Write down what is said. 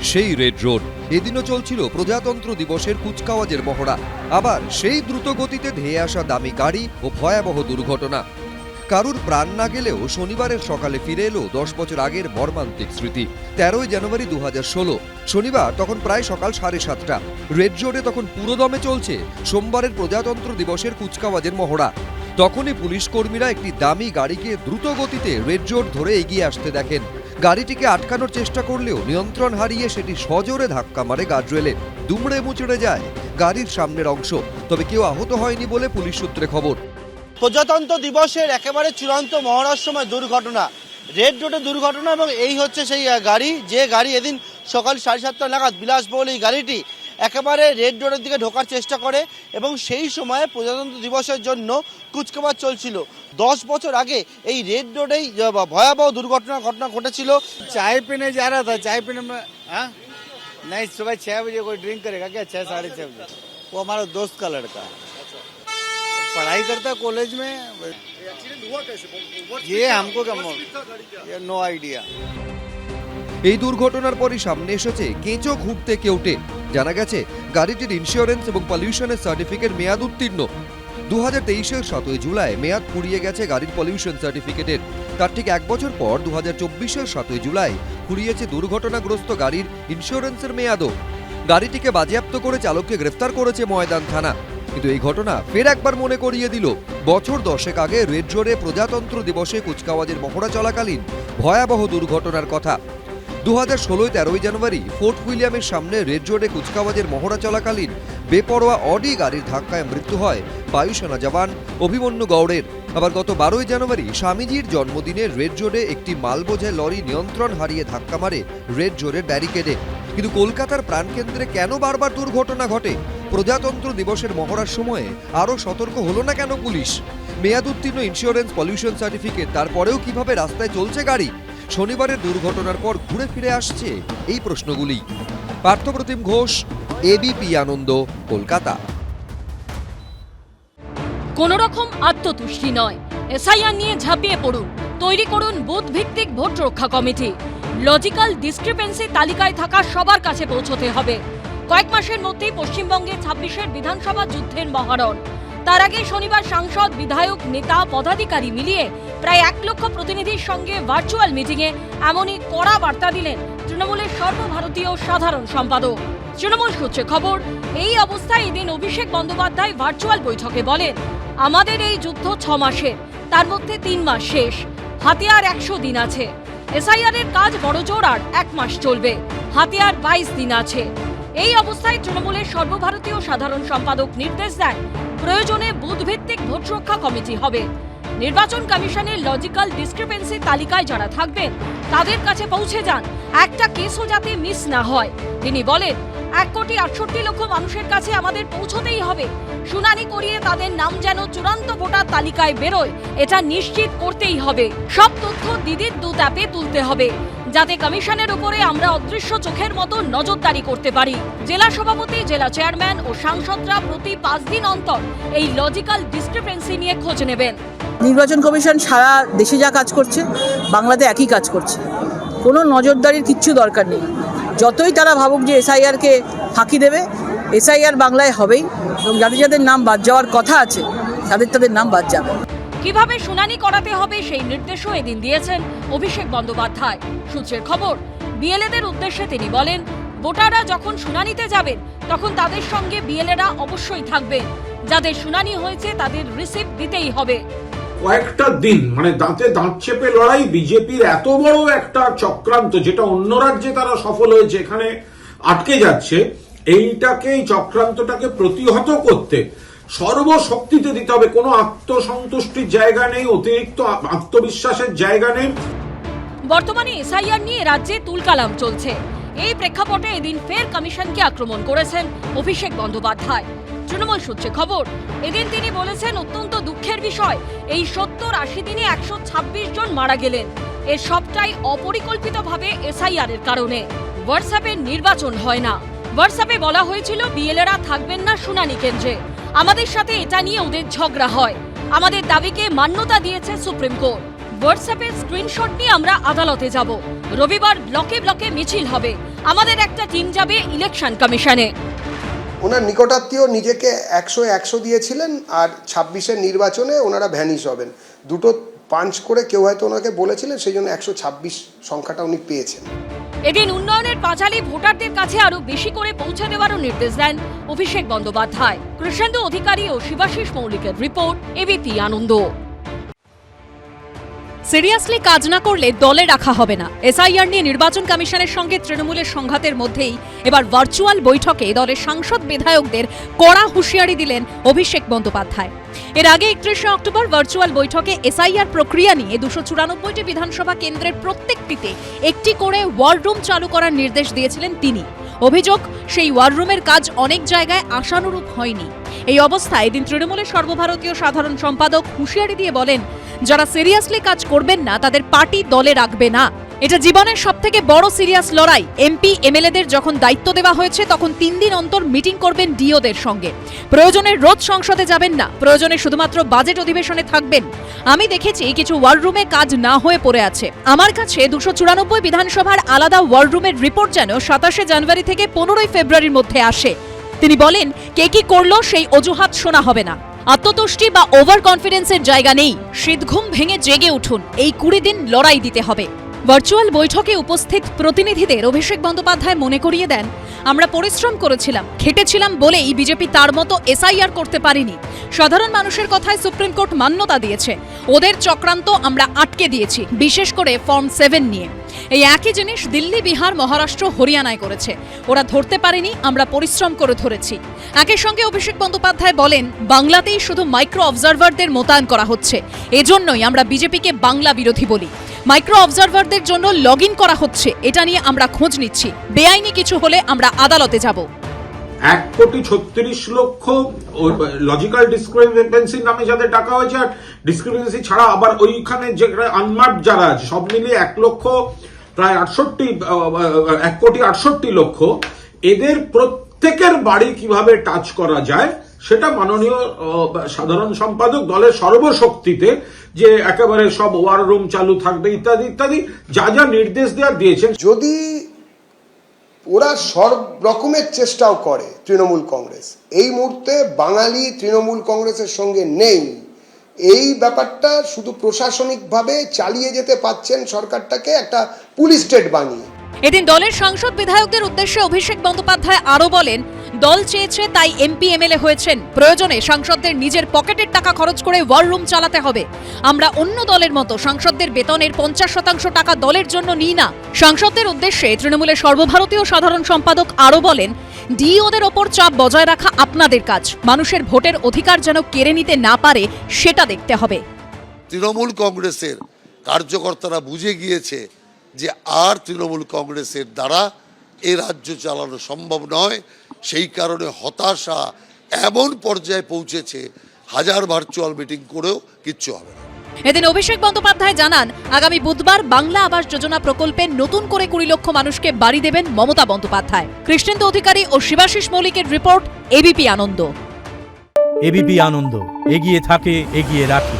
সেই red road. এদিনও চলছিল প্রজাতন্ত্র দিবসের কুচকাওয়াজের মহড়া। আবার সেই দ্রুত গতিতে ধেয়ে আসা দামি গাড়ি ও ভয়াবহ দুর্ঘটনা। কারুর প্রাণ না গেলেও শনিবারের সকালে ফিরে এলো 10 বছর আগের মর্মান্তিক স্মৃতি। 13 জানুয়ারি 2016 শনিবার, তখন প্রায় সকাল 7:30টা। রেড রোডে তখন পুরোদমে চলছে সোমবারের প্রজাতন্ত্র দিবসের কুচকাওয়াজের মহড়া। তখনই পুলিশ কর্মীরা একটি দামি গাড়িকে দ্রুত গতিতে রেড রোড ধরে এগিয়ে আসতে দেখেন। গাড়িটিকে আটকানোর চেষ্টা করলেও নিয়ন্ত্রণ হারিয়ে সেটি সজোরে ধাক্কা মারে গার্ডরেলে। দুমড়ে মুচড়ে যায় গাড়ির সামনের অংশ। তবে কেউ আহত হয়নি বলে পুলিশ সূত্রে খবর। প্রজাতন্ত্র দিবসের একেবারে চূড়ান্ত মহড়ার সময় দুর্ঘটনা, রেড রোডে দুর্ঘটনা। এবং এই হচ্ছে সেই গাড়ি, যে গাড়ি এদিন সকাল 7:30 নাগাদ বিলাসবহুল এই গাড়িটি একেবারে রেড রোডের দিকে ঢোকার চেষ্টা করে। এবং সেই সময়ে প্রজাতন্ত্র দিবসের জন্য কুচকাওয়াজ চলছিল। 10 বছর আগে এই রেড রোডেই ভয়াবহ ঘটনা ঘটেছিল। चाय पीने जा रहा था, चाय पीने में नहीं, सुबह 6 बजे कोई ड्रिंक करेगा क्या? 6 साढ़े 6 बजे। वो हमारा दोस्त का लड़का है, पढ़ाई करता है कॉलेज में। ये हमको क्या, नो आइडिया। এই দুর্ঘটনার পরই সামনে এসেছে কেঁচো ঘুরতে কেউটে। জানা গেছে গাড়িটির ইন্স্যুরেন্স এবং পলিউশনের সার্টিফিকেট মেয়াদ উত্তীর্ণ। 2023-এর 7 জুলাই মেয়াদ ফুরিয়ে গেছে গাড়ির পলিউশন সার্টিফিকেটের। তার ঠিক 1 বছর পর 2024-এর 7 জুলাই ফুরিয়েছে দুর্ঘটনাগ্রস্ত গাড়ির ইন্স্যুরেন্সের মেয়াদও। গাড়িটিকে বাজেয়াপ্ত করে চালককে গ্রেফতার করেছে ময়দান থানা। কিন্তু এই ঘটনা ফের একবার মনে করিয়ে দিল বছর 10 আগে রেড রোডে প্রজাতন্ত্র দিবসে কুচকাওয়াজের মহড়া চলাকালীন ভয়াবহ দুর্ঘটনার কথা। 2016 13 জানুয়ারি ফোর্ট উইলিয়ামের সামনে রেড রোডে কুচকাওয়াজের মহড়া চলাকালীন বেপরোয়া অডি গাড়ির ধাক্কায় মৃত্যু হয় বায়ুসেনা জওয়ান অভিমন্যু গৌড়ের। আবার গত 12 জানুয়ারি স্বামীজির জন্মদিনে রেড রোডে একটি মালবোঝাই লরি নিয়ন্ত্রণ হারিয়ে ধাক্কা মারে রেড রোডের ব্যারিকেডে। কিন্তু কলকাতার প্রাণকেন্দ্রে কেন বারবার দুর্ঘটনা ঘটে? প্রজাতন্ত্র দিবসের মহড়ার সময়ে আরও সতর্ক হলো না কেন পুলিশ? মেয়াদ উত্তীর্ণ ইন্স্যুরেন্স পলিউশন সার্টিফিকেট, তারপরেও কিভাবে রাস্তায় চলছে গাড়ি? শনিবারের দুর্ঘটনার পর ঘুরে ফিরে আসছে এই প্রশ্নগুলি। পার্থপ্রতিম ঘোষ, এবিপি আনন্দ, কলকাতা। কোন রকম আত্মতুষ্টি নয়, এসআইআর নিয়ে ঝাঁপিয়ে পড়ুন। তৈরি করুন বুথ ভিত্তিক ভোট রক্ষা কমিটি। লজিক্যাল ডিসক্রিপেন্সি তালিকায় থাকা সবার কাছে পৌঁছতে হবে। কয়েক মাসের মধ্যেই পশ্চিমবঙ্গে 26-এর বিধানসভা যুদ্ধের মহারণ। তার আগে শনিবার সাংসদ, বিধায়ক, নেতা, পদাধিকারী মিলিয়ে প্রায় 1 লক্ষ প্রতিনিধির সঙ্গে ভার্চুয়াল মিটিংয়ে এমনই কড়া বার্তা দিলেন তৃণমূলের সর্বভারতীয় সাধারণ সম্পাদক। তৃণমূল সূত্রে খবর, এই অবস্থায় এদিন অভিষেক বন্দ্যোপাধ্যায় ভার্চুয়াল বৈঠকে বলেন, আমাদের এই যুদ্ধ 6 মাসের, তার মধ্যে 3 মাস শেষ, হাতে আর 100 দিন আছে। এসআইআর এর কাজ বড়জোর আর 1 মাস চলবে, হাতে আর 22 দিন আছে। এই অবস্থায় তৃণমূলের সর্বভারতীয় সাধারণ সম্পাদক নির্দেশ দেন, প্রয়োজনে বুথ ভিত্তিক ভোট রক্ষা কমিটি হবে। নির্বাচন কমিশনের লজিক্যাল ডিসক্রিপেন্সি তালিকায় যারা থাকবেন তাদের কাছে পৌঁছে যান, একটা কেসও যাতে মিস না হয়। তিনি বলেন, 1,68,00,000 মানুষের কাছে আমাদের পৌঁছতেই হবে। শুনানি করিয়ে তাদের নাম যেন চূড়ান্ত ভোটার তালিকায় বেরোয়, এটা নিশ্চিত করতেই হবে। সব তথ্য দিদির দুত অ্যাপে তুলতে হবে, যাতে কমিশনের উপরে আমরা অদৃশ্য চোখের মতো নজরদারি করতে পারি। জেলা সভাপতি, জেলা চেয়ারম্যান ও সাংসদরা প্রতি 5 দিন অন্তর এই লজিক্যাল ডিসক্রিপেন্সি নিয়ে খোঁজ নেবেন। নির্বাচন কমিশন সারা দেশে যা কাজ করছে, বাংলাতে একই কাজ করছে। কোনো নজরদারির কিচ্ছু দরকার নেই। যতই তারা ভাবুক যে এসআইআরকে ফাঁকি দেবে, এসআইআর বাংলায় হবেই, এবং যাদের যাদের নাম বাদ যাওয়ার কথা আছে তাদের নাম বাদ যাবে। কিভাবে শুনানি করাতে হবে সেই নির্দেশও এদিন দিয়েছেন অভিষেক বন্দ্যোপাধ্যায়। সূত্রের খবর, বিএলএদের উদ্দেশ্যে তিনি বলেন, ভোটাররা যখন শুনানিতে যাবেন তখন তাদের সঙ্গে বিএলএরা অবশ্যই থাকবেন। যাদের শুনানি হয়েছে তাদের রিসিপ্ট দিতেই হবে। কয়েকটা দিন মানে দাঁতে দাঁত চেপে লড়াই, বিজেপির এত বড় একটা চক্রান্ত, যেটা অন্য রাজ্যে তারা সফল হয়েছে, এখানে আটকে যাচ্ছে। এই চক্রান্তটাকে প্রতিহত করতে সর্বশক্তিতে দিতে হবে। কোনো আত্মসন্তুষ্টির জায়গা নেই, অতিরিক্ত আত্মবিশ্বাসের জায়গা নেই। বর্তমানে এসআইআর নিয়ে রাজ্যে তুলকালাম চলছে। এই প্রেক্ষাপটে এদিন ফের কমিশনকে আক্রমণ করেছেন অভিষেক বন্দ্যোপাধ্যায়। তৃণমূল সূত্রে খবর, এদিন তিনি বলেছেন, অত্যন্ত দুঃখের বিষয়, এই 70-80 দিনে 126 জন মারা গেলেন। এর সবটাই অপরিকল্পিতভাবে এসআইআর এর কারণে। হোয়াটসঅ্যাপে নির্বাচন হয় না। হোয়াটসঅ্যাপে বলা হয়েছিল বিএলএরা থাকবেন না শুনানি কেন্দ্রে। আমাদের সাথে এটা নিয়ে ওদের ঝগড়া হয়। আমাদের দাবিকে মান্যতা দিয়েছে সুপ্রিম কোর্ট। হোয়াটসঅ্যাপের স্ক্রিনশট নিয়ে আমরা আদালতে যাব। রবিবার ব্লকে ব্লকে মিছিল হবে। আমাদের একটা টিম যাবে ইলেকশন কমিশনে। ওনার নিকটাত্মীয় নিজেকে 100 দিয়েছিলেন, আর 26-এর নির্বাচনে ওনারা ভ্যানিশ হবেন। দুটো পাঞ্চ করে কেউ হয়তো ওনাকে বলেছিলেন, সেই জন্য 126 সংখ্যাটা উনি পেয়েছেন। এদিন উন্নয়নের পাঁচালী ভোটারদের কাছে আরো বেশি করে পৌঁছে দেওয়ারও নির্দেশ দেন অভিষেক বন্দ্যোপাধ্যায়। কৃষ্ণেন্দু অধিকারী ও শিবাশিস মৌলিকের রিপোর্ট, এবিপি আনন্দ। সিরিয়াসলি কাজ না করলে দলে রাখা হবে না। এসআইআর নিয়ে নির্বাচন কমিশনের সঙ্গে তৃণমূলের সংঘাতের মধ্যেই এবার ভার্চুয়াল বৈঠকে দলের সাংসদ বিধায়কদের কড়া হুঁশিয়ারি দিলেন অভিষেক বন্দ্যোপাধ্যায়। এর আগে 31শে অক্টোবর ভার্চুয়াল বৈঠকে এসআইআর প্রক্রিয়া নিয়ে 294টি বিধানসভা কেন্দ্রের প্রত্যেকটিতে একটি করে ওয়ার রুম চালু করার নির্দেশ দিয়েছিলেন তিনি। অভিযোগ, সেই ওয়ার রুমের কাজ অনেক জায়গায় আশানুরূপ হয়নি। এই অবস্থায় এদিন তৃণমূলের সর্বভারতীয় সাধারণ সম্পাদক হুঁশিয়ারি দিয়ে বলেন, যারা সিরিয়াসলি কাজ করবেন না তাদের পার্টি দলে রাখবে না। এটা জীবনের সবথেকে বড় সিরিয়াস লড়াই। এমপি এমএলএদের যখন দায়িত্ব দেওয়া হয়েছে তখন 3 দিন অন্তর মিটিং করবেন ডিওদের সঙ্গে। প্রয়োজনে রোজ সংসদে যাবেন না, প্রয়োজনে শুধুমাত্র বাজেট অধিবেশনে থাকবেন। আমি দেখেছি কিছু ওয়ার রুমে কাজ না হয়ে পড়ে আছে। আমার কাছে 294 বিধানসভার আলাদা ওয়ার রুমের রিপোর্ট যেন 27শে জানুয়ারি থেকে 15ই ফেব্রুয়ারির মধ্যে আসে। তিনি বলেন, কে কি করলো সেই অজুহাত শোনা হবে না। আত্মতুষ্টি বা ওভার কনফিডেন্সের জায়গা নেই। শীতঘুম ভেঙে জেগে উঠুন, এই 20 দিন লড়াই দিতে হবে। ভার্চুয়াল বৈঠকে উপস্থিত প্রতিনিধিদের অভিষেক বন্দ্যোপাধ্যায় মনে করিয়ে দেন, আমরা পরিশ্রম করেছিলাম, খেটেছিলাম বলেই বিজেপি তার মতো এসআইআর করতে পারেনি। সাধারণ মানুষের কথায় সুপ্রিম কোর্ট মান্যতা দিয়েছে। ওদের চক্রান্ত আমরা আটকে দিয়েছি, বিশেষ করে ফর্ম 7 নিয়ে। এই একই জিনিস দিল্লি, বিহার, মহারাষ্ট্র, হরিয়ানায় করেছে। ওরা ধরতে পারেনি, আমরা পরিশ্রম করে ধরেছি। একই সঙ্গে অভিষেক বন্দ্যোপাধ্যায় বলেন, বাংলাতেই শুধু মাইক্রো অবজারভারদের মোতায়েন করা হচ্ছে। এজন্যই আমরা বিজেপিকে বাংলা বিরোধী বলি। মাইক্রো অবজারভারদের জন্য লগ ইন করা হচ্ছে, এটা নিয়ে আমরা খোঁজ নিচ্ছি। বেআইনি কিছু হলে আমরা আদালতে যাব। 1,36,00,000 লজিক্যাল ডিসক্রিপেন্সি নামে যাদের টাকা হয়েছে, আর ডিসক্রিপেন্সি ছাড়া আবার ওইখানে যে আনমার্কড যারা আছে সব মিলিয়ে 1,68,00,000 এদের প্রত্যেকের বাড়ি কিভাবে টাচ করা যায় সেটা মাননীয় সাধারণ সম্পাদক দলের সর্বশক্তিতে যে একেবারে সব ওয়ার রুম চালু থাকবে ইত্যাদি ইত্যাদি যা যা নির্দেশ দিয়েছেন। যদি ওরা সব রকমের চেষ্টাও করে তৃণমূল কংগ্রেস, এই মুহূর্তে বাঙালি তৃণমূল কংগ্রেসের সঙ্গে নেই। এই ব্যাপারটা শুধু প্রশাসনিকভাবে চালিয়ে যেতে পারছেন সরকারটাকে একটা পুলিশ স্টেট বানিয়ে। এদিন দলের সাংসদ বিধায়কদের উদ্দেশ্যে অভিষেক বন্দ্যোপাধ্যায় আরো বলেন, দল চেয়েছে তাই এমপি এমএলএ হয়েছেন। প্রয়োজনে সাংসদদের নিজের পকেটের টাকা খরচ করে ওয়ার রুম চালাতে হবে। আমরা অন্য দলের মতো সাংসদদের বেতনের 50% টাকা দলের জন্য নিই না। সাংসদদের উদ্দেশ্যে তৃণমূলের সর্বভারতীয় সাধারণ সম্পাদক আরো বলেন, ডিওদের ওপর চাপ বজায় রাখা আপনাদের কাজ। মানুষের ভোটের অধিকার যেন কেড়ে নিতে না পারে সেটা দেখতে হবে। তৃণমূল কংগ্রেসের কার্যকর্তারা বুঝে গিয়েছে যে আর তৃণমূল কংগ্রেসের দ্বারা এ রাজ্য চালানো সম্ভব নয়। সেই কারণে হতাশা এমন পর্যায়ে পৌঁছেছে, হাজার ভার্চুয়াল মিটিং করেও কিচ্ছু হবে না। এদিন অভিষেক বন্দ্যোপাধ্যায় জানান, আগামী বুধবার বাংলা আবাস যোজনা প্রকল্পে নতুন করে 20 লক্ষ মানুষকে বাড়ি দেবেন মমতা বন্দ্যোপাধ্যায়। কৃষ্ণেন্দু অধিকারী ও শিবাশিস মৌলিকের রিপোর্ট, এবিপি আনন্দ। এবিপি আনন্দ, এগিয়ে থাকে, এগিয়ে রাখে।